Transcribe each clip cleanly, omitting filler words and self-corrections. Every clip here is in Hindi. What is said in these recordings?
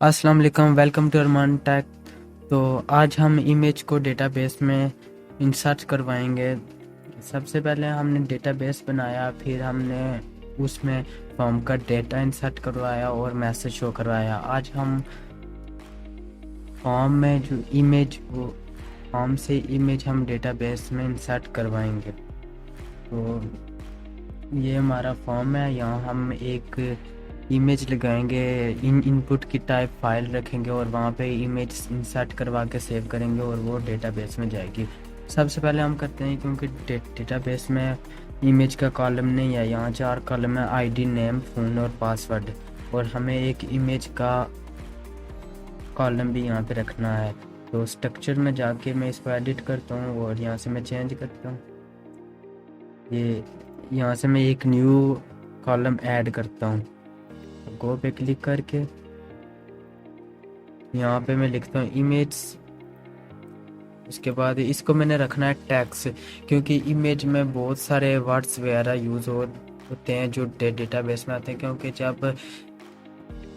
अस्सलाम वालेकुम, वेलकम टू अरमान टेक। तो आज हम इमेज को डेटाबेस में इंसर्ट करवाएंगे। सबसे पहले हमने डेटाबेस बनाया, फिर हमने उसमें फॉर्म का डेटा इंसर्ट करवाया और मैसेज शो करवाया। आज हम फॉर्म में जो इमेज वो फॉर्म से इमेज हम डेटाबेस में इंसर्ट करवाएंगे। तो ये हमारा फॉर्म है, यहाँ हम एक इमेज लगाएंगे, इनपुट की टाइप फाइल रखेंगे और वहाँ पे इमेज इंसर्ट करवा के सेव करेंगे और वो डेटाबेस में जाएगी। सबसे पहले हम करते हैं, क्योंकि डेटाबेस में इमेज का कॉलम नहीं है, यहाँ 4 कॉलम है, आईडी, नेम, फ़ोन और पासवर्ड, और हमें एक इमेज का कॉलम भी यहाँ पे रखना है। तो स्ट्रक्चर में जाके मैं इसको एडिट करता हूँ और यहाँ से मैं चेंज करता हूँ। ये यहाँ से मैं एक न्यू कॉलम ऐड करता हूँ। गो पे क्लिक करके यहाँ पे मैं लिखता हूँ इमेज। उसके बाद इसको मैंने रखना है टैग्स, क्योंकि इमेज में बहुत सारे वर्ड्स वगैरह यूज़ होते हैं जो डेटाबेस में आते हैं। क्योंकि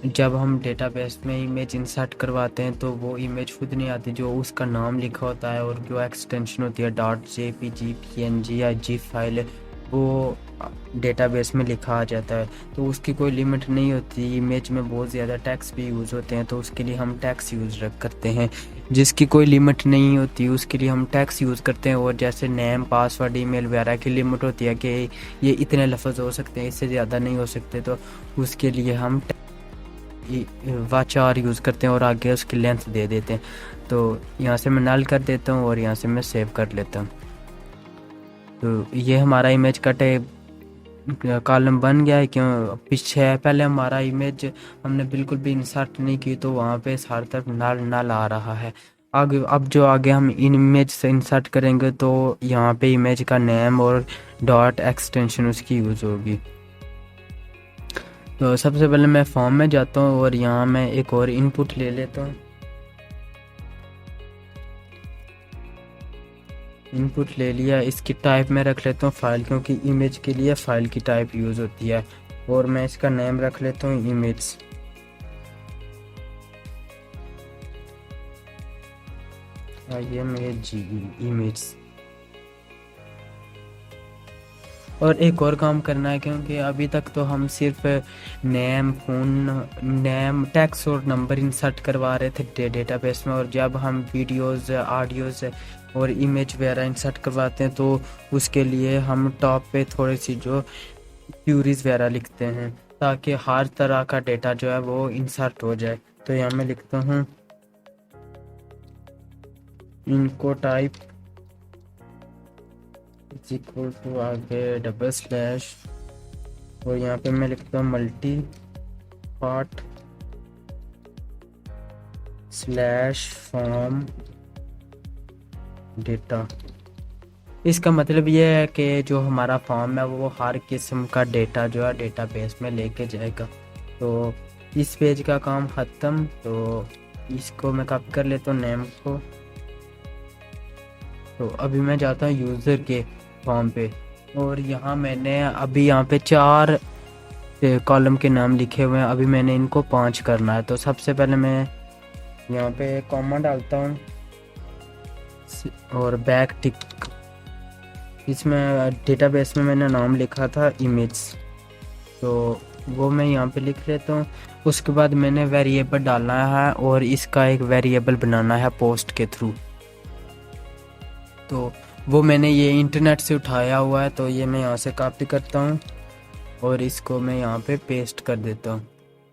जब हम डेटाबेस में इमेज इंसर्ट करवाते हैं तो वो इमेज खुद नहीं आती, जो उसका नाम लिखा होता है और जो एक्सटेंशन होती है .jpg, png या जी फाइल, वो डेटाबेस में लिखा आ जाता है। तो उसकी कोई लिमिट नहीं होती। इमेज में बहुत ज़्यादा टैग्स भी यूज़ होते हैं, तो उसके लिए हम टैग्स यूज़ करते हैं। जिसकी कोई लिमिट नहीं होती उसके लिए हम टैग्स यूज़ करते हैं। और जैसे नेम, पासवर्ड, ईमेल वगैरह की लिमिट होती है कि ये इतने लफ्ज़ हो सकते हैं, इससे ज़्यादा नहीं हो सकते, तो उसके लिए हम वाचार यूज़ करते हैं और आगे उसकी लेंथ दे देते हैं। तो यहाँ से मैं नल कर देता हूँ और यहाँ से मैं सेव कर लेता हूँ। तो ये हमारा इमेज का कॉलम बन गया है। क्यों पीछे है, पहले हमारा इमेज हमने बिल्कुल भी इंसर्ट नहीं की, तो वहाँ पे हर तरफ नल नल आ रहा है। आगे आगे हम इमेज से इंसर्ट करेंगे तो यहाँ पे इमेज का नेम और डॉट एक्सटेंशन उसकी यूज़ होगी। तो सबसे पहले मैं फॉर्म में जाता हूँ और यहाँ मैं एक और इनपुट ले लेता हूँ। इनपुट ले लिया, इसकी टाइप में रख लेता हूँ फाइल, क्योंकि इमेज के लिए फाइल की टाइप यूज़ होती है। और मैं इसका नेम रख लेता हूँ इमेज। इमेज। और एक और काम करना है, क्योंकि अभी तक तो हम सिर्फ नेम, फ़ोन, नेम, टेक्स्ट और नंबर इंसर्ट करवा रहे थे डेटाबेस में। और जब हम वीडियोस, ऑडियोज़ और इमेज वगैरह इंसर्ट करवाते हैं तो उसके लिए हम टॉप पे थोड़ी सी जो क्यूरीज वगैरह लिखते हैं, ताकि हर तरह का डेटा जो है वो इंसर्ट हो जाए। तो यहाँ मैं लिखता हूँ इनको टाइप इक्वल टू आगे डबल स्लैश, और यहाँ पे मैं लिखता हूँ multi part slash form data. इसका मतलब ये है कि जो हमारा फॉर्म है वो हर किस्म का डेटा जो है डेटाबेस में लेके जाएगा। तो इस पेज का काम ख़त्म। तो इसको मैं कॉपी कर लेता हूँ नेम को। तो अभी मैं जाता हूँ यूज़र के फॉर्म पे, और यहाँ मैंने अभी यहाँ पे 4 कॉलम के नाम लिखे हुए हैं। अभी मैंने इनको 5 करना है। तो सबसे पहले मैं यहाँ पे कॉमा डालता हूँ और बैक टिक। इसमें डेटाबेस में मैंने नाम लिखा था इमेज, तो वो मैं यहाँ पे लिख लेता हूँ। उसके बाद मैंने वेरिएबल डालना है और इसका एक वेरिएबल बनाना है पोस्ट के थ्रू। तो वो मैंने ये इंटरनेट से उठाया हुआ है, तो ये मैं यहाँ से कॉपी करता हूँ और इसको मैं यहाँ पे पेस्ट कर देता हूँ।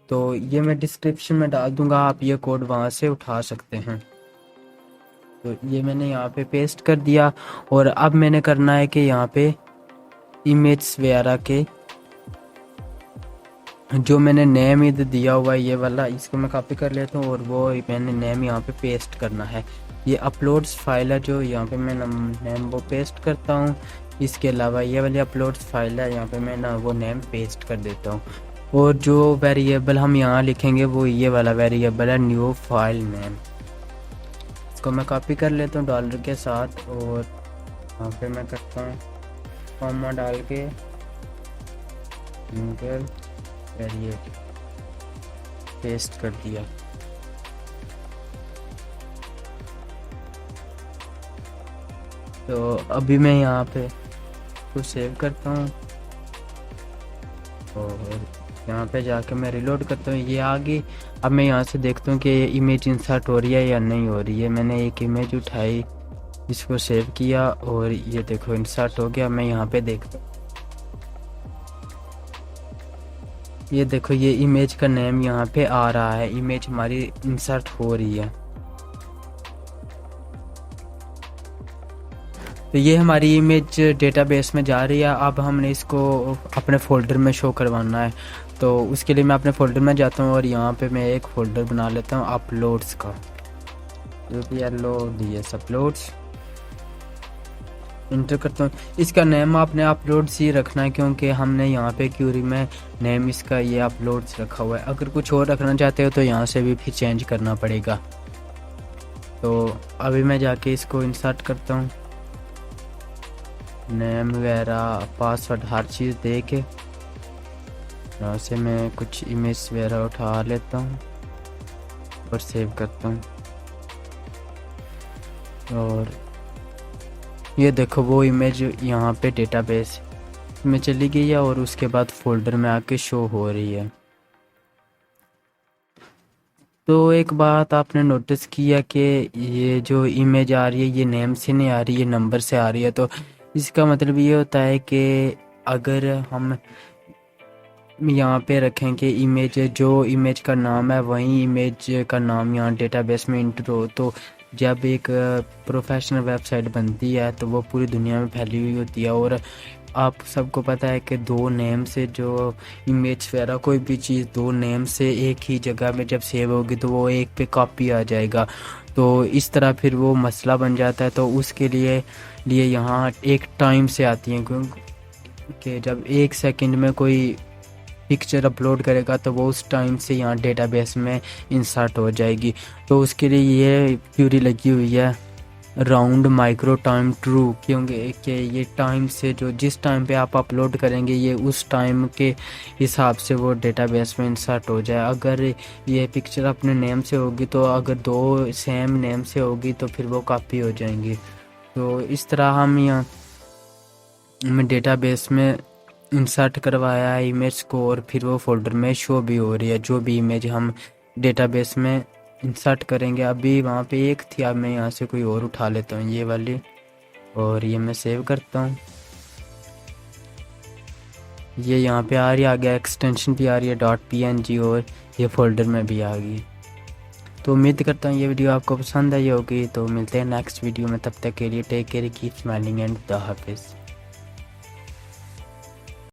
तो ये मैं डिस्क्रिप्शन में डाल दूँगा, आप ये कोड वहाँ से उठा सकते हैं। तो ये मैंने यहाँ पे पेस्ट कर दिया। और अब मैंने करना है कि यहाँ पे इमेज वगैरह के जो मैंने नेम इधर दिया हुआ है ये वाला, इसको मैं कॉपी कर लेता हूँ और वो मैंने नेम यहाँ पे पेस्ट करना है। ये अपलोड्स फाइल है जो यहाँ पे मैं नेम वो पेस्ट करता हूँ। इसके अलावा ये वाली अपलोड्स फाइल है, यहाँ पे मैं ना वो नेम पेस्ट कर देता हूँ। और जो वेरिएबल हम यहाँ लिखेंगे वो ये वाला वेरिएबल है न्यू फाइल नेम। इसको मैं कॉपी कर लेता हूँ डॉलर के साथ, और यहाँ पे मैं करता हूँ कॉमा डाल के वेरिएबल पेस्ट कर दिया। तो अभी मैं यहाँ पे इसको सेव करता हूँ और यहाँ पे जाके मैं रिलोड करता हूँ, ये आ गई। अब मैं यहाँ से देखता हूँ कि इमेज इंसर्ट हो रही है या नहीं हो रही है। मैंने एक इमेज उठाई, इसको सेव किया और ये देखो इंसर्ट हो गया। मैं यहाँ पे देखता हूँ, ये देखो ये इमेज का नेम यहाँ पे आ रहा है, इमेज हमारी इंसर्ट हो रही है। तो ये हमारी इमेज डेटाबेस में जा रही है। अब हमने इसको अपने फोल्डर में शो करवाना है, तो उसके लिए मैं अपने फोल्डर में जाता हूँ और यहाँ पे मैं एक फ़ोल्डर बना लेता हूँ अपलोड्स का, जो कि LODS अपलोड्स। इंटर करता हूँ। इसका नेम आपने अपलोड्स ही रखना है, क्योंकि हमने यहाँ पे क्यूरी में नेम इसका ये अपलोड्स रखा हुआ है। अगर कुछ और रखना चाहते हो तो यहाँ से भी फिर चेंज करना पड़ेगा। तो अभी मैं जाके इसको इंसर्ट करता हूँ, नेम वगैरह पासवर्ड हर चीज़ दे के यहाँ से मैं कुछ इमेज वगैरह उठा लेता हूँ और सेव करता हूँ। और ये देखो वो इमेज यहाँ पे डेटाबेस में चली गई है और उसके बाद फोल्डर में आके शो हो रही है। तो एक बात आपने नोटिस किया कि ये जो इमेज आ रही है ये नेम से नहीं आ रही, ये नंबर से आ रही है। तो इसका मतलब ये होता है कि अगर हम यहाँ पे रखें कि इमेज, जो इमेज का नाम है वही इमेज का नाम यहाँ डेटाबेस में इंटर हो, तो जब एक प्रोफेशनल वेबसाइट बनती है तो वो पूरी दुनिया में फैली हुई होती है। और आप सबको पता है कि दो नेम से जो इमेज वगैरह कोई भी चीज़ दो नेम से एक ही जगह में जब सेव होगी तो वो एक पे कॉपी आ जाएगा। तो इस तरह फिर वो मसला बन जाता है। तो उसके लिए यहाँ एक टाइम से आती हैं, क्योंकि जब 1 सेकंड में कोई पिक्चर अपलोड करेगा तो वो उस टाइम से यहाँ डेटाबेस में इंसर्ट हो जाएगी। तो उसके लिए ये क्यूरी लगी हुई है राउंड माइक्रो टाइम ट्रू, क्योंकि ये टाइम से जो जिस टाइम पे आप अपलोड करेंगे ये उस टाइम के हिसाब से वो डेटाबेस में इंसर्ट हो जाए। अगर ये पिक्चर अपने नेम से होगी तो अगर दो सेम नेम से होगी तो फिर वो कॉपी हो जाएंगी। तो इस तरह हम यहाँ डेटाबेस में इंसर्ट करवाया है इमेज को और फिर वो फोल्डर में शो भी हो रही है जो भी इमेज हम डेटाबेस में इंसर्ट करेंगे। अभी वहाँ पे एक थी, अब मैं यहाँ से कोई और उठा लेता हूँ ये वाली और ये मैं सेव करता हूँ। ये यहाँ पे आ रही, आ गया, एक्सटेंशन भी आ रही है .png और ये फोल्डर में भी आ गई। तो उम्मीद करता हूँ ये वीडियो आपको पसंद आई होगी। तो मिलते हैं नेक्स्ट वीडियो में, तब तक के लिए take care, keep smiling and खुदा हाफिज़।